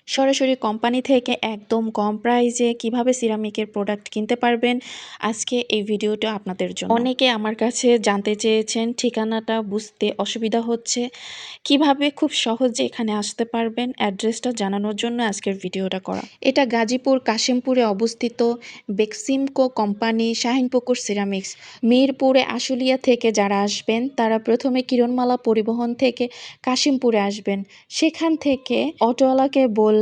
সরাসরি কোম্পানি থেকে একদম কম প্রাইসে কিভাবে সিরামিকের প্রোডাক্ট কিনতে পারবেন, আজকে এই ভিডিওটা আপনাদের জন্য। অনেকে আমার কাছে জানতে চেয়েছেন, ঠিকানাটা বুঝতে অসুবিধা হচ্ছে, কিভাবে খুব সহজে এখানে আসতে পারবেন অ্যাড্রেসটা জানানোর জন্য আজকের ভিডিওটা করা। এটা গাজীপুর কাশিমপুরে অবস্থিত বেক্সিমকো কোম্পানি শাহিনপুকুর সিরামিক্স। মিরপুরে আশুলিয়া থেকে যারা আসবেন তারা প্রথমে কিরণমালা পরিবহন থেকে কাশিমপুরে আসবেন। সেখান থেকে অটোওয়ালাকে বললে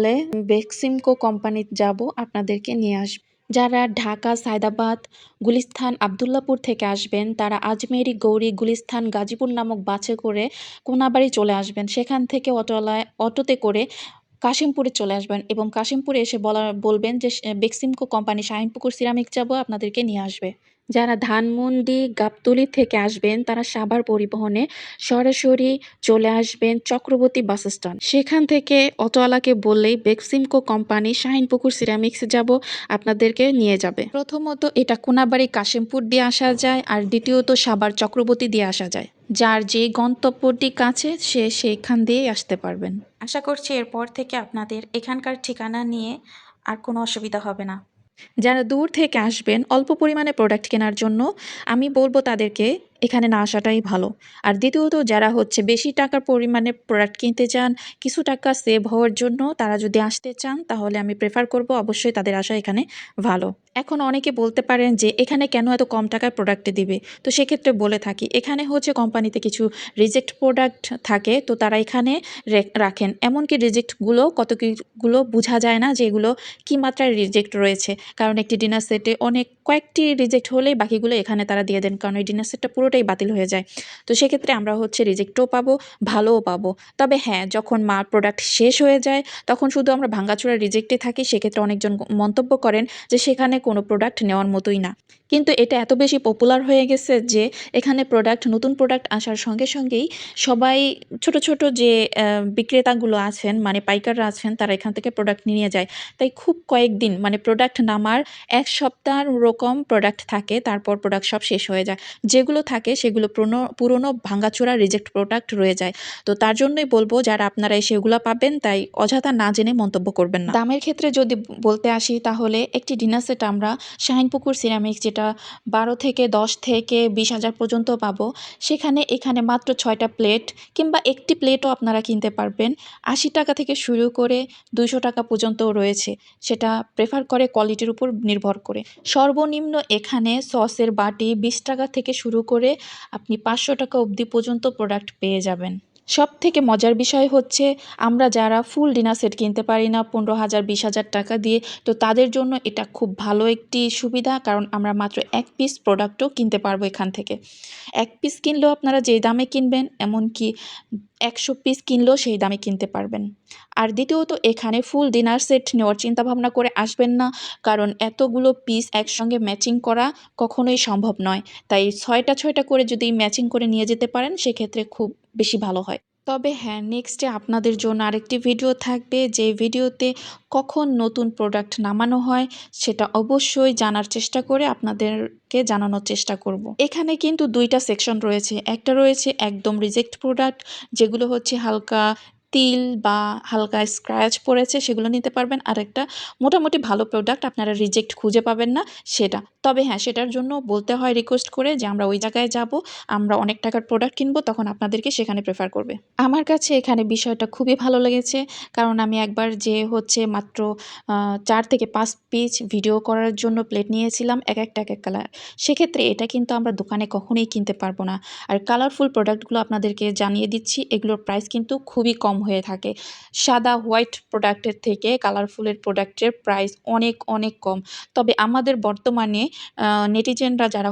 বেক্সিমকো কোম্পানি যাব, আপনাদেরকে নিয়ে আসবে। যারা ঢাকা, সায়দাবাদ, গুলিস্তান, আবদুল্লাপুর থেকে আসবেন তারা আজমেরি, গৌরী, গুলিস্তান, গাজীপুর নামক বাসে করে কোনাবাড়ি চলে আসবেন। সেখান থেকে অটোতে করে কাশিমপুরে চলে আসবেন এবং কাশিমপুরে এসে বলবেন যে বেক্সিমকো কোম্পানি শাহিনপুকুর সিরামিক যাব, আপনাদেরকে নিয়ে আসবে। যারা ধানমন্ডি, গাবতলী থেকে আসবেন তারা সাভার পরিবহনে সরাসরি চলে আসবেন চক্রবর্তী বাস স্ট্যান্ড। সেখান থেকে অটোওয়ালাকে বললেই বেক্সিমকো কোম্পানি শাহিনপুকুর সিরামিক্সে যাব, আপনাদেরকে নিয়ে যাবে। প্রথমত এটা কোনাবাড়ি কাশিমপুর দিয়ে আসা যায়, আর দ্বিতীয়ত সাভার চক্রবর্তী দিয়ে আসা যায়। যার যে গন্তব্যটি কাছে সে সেখান দিয়েই আসতে পারবেন। আশা করছি এরপর থেকে আপনাদের এখানকার ঠিকানা নিয়ে আর কোনো অসুবিধা হবে না। যারা দূর থেকে আসবেন অল্প পরিমাণে প্রোডাক্ট কেনার জন্য, আমি বলবো তাদেরকে এখানে না আসাটাই ভালো। আর দ্বিতীয়ত যারা বেশি টাকার পরিমাণে প্রোডাক্ট কিনতে চান, কিছু টাকা সেভ হওয়ার জন্য তারা যদি আসতে চান, তাহলে আমি প্রেফার করব অবশ্যই তাদের আসা এখানে ভালো। এখন অনেকে বলতে পারেন যে এখানে কেন এত কম টাকার প্রোডাক্ট দিবে, তো সেক্ষেত্রে বলে থাকি এখানে কোম্পানিতে কিছু রিজেক্ট প্রোডাক্ট থাকে, তো তারা এখানে রাখেন। এমনকি রিজেক্টগুলো কতগুলো বোঝা যায় না যে এগুলো কী মাত্রায় রিজেক্ট রয়েছে, কারণ একটি ডিনার সেটে কয়েকটি রিজেক্ট হলেই বাকিগুলো এখানে তারা দিয়ে দেন, কারণ এই ডিনার সেটটা পুরোটাই বাতিল হয়ে যায়। তো সেক্ষেত্রে আমরা রিজেক্টও পাবো, ভালোও পাবো। তবে হ্যাঁ, যখন প্রোডাক্ট শেষ হয়ে যায় তখন শুধু আমরা ভাঙাচোরা রিজেক্টে থাকি। সেক্ষেত্রে অনেকজন মন্তব্য করেন যে সেখানে কোনো প্রোডাক্ট নেওয়ার মতোই না। কিন্তু এটা এত বেশি পপুলার হয়ে গেছে যে এখানে নতুন প্রোডাক্ট আসার সঙ্গে সঙ্গেই সবাই ছোট ছোট যে বিক্রেতাগুলো আছেন, মানে পাইকাররা আছেন, তারা এখান থেকে প্রোডাক্ট নিয়ে যায়। তাই খুব কয়েকদিন, মানে প্রোডাক্ট নামার 1 সপ্তাহ ওরকম প্রোডাক্ট থাকে, তারপর প্রোডাক্ট সব শেষ হয়ে যায়। যেগুলো থাকে সেগুলো পুরনো ভাঙাচোরা রিজেক্ট প্রোডাক্ট রয়ে যায়। তো তার জন্যই বলবো যারা আপনারা সেগুলো পাবেন, তাই অযথা না জেনে মন্তব্য করবেন না। দামের ক্ষেত্রে যদি বলতে আসি, তাহলে একটি ডিনার সেট আমরা শাহিনপুকুর সিরামিক্স, যেটা 12 থেকে 10 থেকে 20,000 পর্যন্ত পাবো, এখানে মাত্র 6টা প্লেট কিংবা একটি প্লেটও আপনারা কিনতে পারবেন। 80 টাকা থেকে শুরু করে 200 টাকা পর্যন্তও রয়েছে, সেটা প্রেফার করে কোয়ালিটির উপর নির্ভর করে। সর্বনিম্ন এখানে সসের বাটি 20 টাকা থেকে শুরু করে আপনি 500 টাকা অবধি পর্যন্ত প্রোডাক্ট পেয়ে যাবেন। সবথেকে মজার বিষয় হচ্ছে, আমরা যারা ফুল ডিনার সেট কিনতে পারি না 15,000 20,000 টাকা দিয়ে, তো তাদের জন্য এটা খুব ভালো একটি সুবিধা, কারণ আমরা মাত্র 1 পিস প্রোডাক্টও কিনতে পারবো এখান থেকে। 1 পিস কিনলেও আপনারা যে দামে কিনবেন, এমনকি 100 পিস কিনলেও সেই দামে কিনতে পারবেন। আর দ্বিতীয়ত এখানে ফুল ডিনার সেট নেওয়ার চিন্তাভাবনা করে আসবেন না, কারণ এতগুলো পিস একসঙ্গে ম্যাচিং করা কখনোই সম্ভব নয়। তাই 6টা করে যদি ম্যাচিং করে নিয়ে যেতে পারেন, সেক্ষেত্রে খুব বেশি ভালো হয়। তবে হ্যাঁ, নেক্সটে আপনাদের জন্য আরেকটি ভিডিও থাকবে, যে ভিডিওতে কখন নতুন প্রোডাক্ট নামানো হয় সেটা অবশ্যই জানার চেষ্টা করে আপনাদেরকে জানানোর চেষ্টা করব। এখানে কিন্তু 2টা সেকশন রয়েছে। একটা রয়েছে একদম রিজেক্ট প্রোডাক্ট, যেগুলো হালকা তিল বা হালকা স্ক্র্যাচ পড়েছে, সেগুলো নিতে পারবেন। আর একটা মোটামুটি ভালো প্রোডাক্ট, আপনারা রিজেক্ট খুঁজে পাবেন না সেটা। তবে হ্যাঁ, সেটার জন্য বলতে হয় রিকোয়েস্ট করে যে আমরা ওই জায়গায় যাব, আমরা অনেক টাকার প্রোডাক্ট কিনবো, তখন আপনাদেরকে সেখানে প্রেফার করবে। আমার কাছে এখানে বিষয়টা খুবই ভালো লেগেছে, কারণ আমি একবার যে মাত্র 4 থেকে 5 পিস ভিডিও করার জন্য প্লেট নিয়েছিলাম, এক এক কালার। সেক্ষেত্রে এটা কিন্তু আমরা দোকানে কখনোই কিনতে পারবো না। আর কালারফুল প্রোডাক্টগুলো আপনাদেরকে জানিয়ে দিচ্ছি, এগুলোর প্রাইস কিন্তু খুবই কম হয়ে থাকে। সাদা হোয়াইট প্রোডাক্টের থেকে কালারফুলের প্রোডাক্টের প্রাইস অনেক অনেক কম। তবে আমাদের বর্তমানে নেটিজেনরা যারা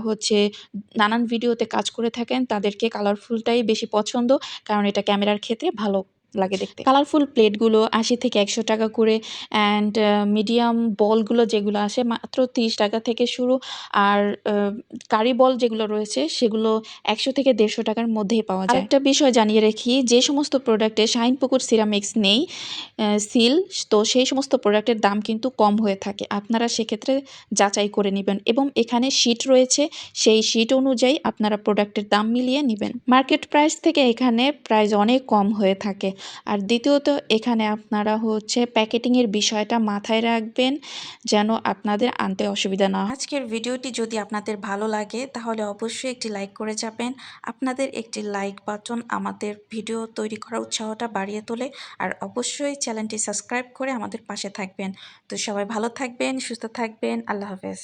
নানান ভিডিওতে কাজ করে থাকেন, তাদেরকে কালারফুলটাই বেশি পছন্দ, কারণ এটা ক্যামেরার ক্ষেত্রে ভালো লাগে দেখতে। কালারফুল প্লেটগুলো 80 থেকে 100 টাকা করে, অ্যান্ড মিডিয়াম বলগুলো যেগুলো আসে মাত্র 30 টাকা থেকে শুরু। আর কারি বল যেগুলো রয়েছে সেগুলো 100 থেকে 150 টাকার মধ্যেই পাওয়া যায়। আরেকটা বিষয় জানিয়ে রাখি, যে সমস্ত প্রোডাক্টে শাহিনপুকুর সিরামিক্স নেই সিল, তো সেই সমস্ত প্রোডাক্টের দাম কিন্তু কম হয়ে থাকে। আপনারা সেক্ষেত্রে যাচাই করে নেবেন, এবং এখানে শিট রয়েছে, সেই শিট অনুযায়ী আপনারা প্রোডাক্টের দাম মিলিয়ে নেবেন। মার্কেট প্রাইস থেকে এখানে প্রাইস অনেক কম হয়ে থাকে। আর দ্বিতীয়ত এখানে আপনারা হচ্ছে প্যাকেটিংয়ের বিষয়টা মাথায় রাখবেন যেন আপনাদের আনতে অসুবিধা না হয়। আজকের ভিডিওটি যদি আপনাদের ভালো লাগে তাহলে অবশ্যই একটি লাইক করে যাবেন। আপনাদের একটি লাইক বাটন আমাদের ভিডিও তৈরি করার উৎসাহটা বাড়িয়ে তোলে। আর অবশ্যই চ্যানেলটি সাবস্ক্রাইব করে আমাদের পাশে থাকবেন। তো সবাই ভালো থাকবেন, সুস্থ থাকবেন। আল্লাহ হাফেজ।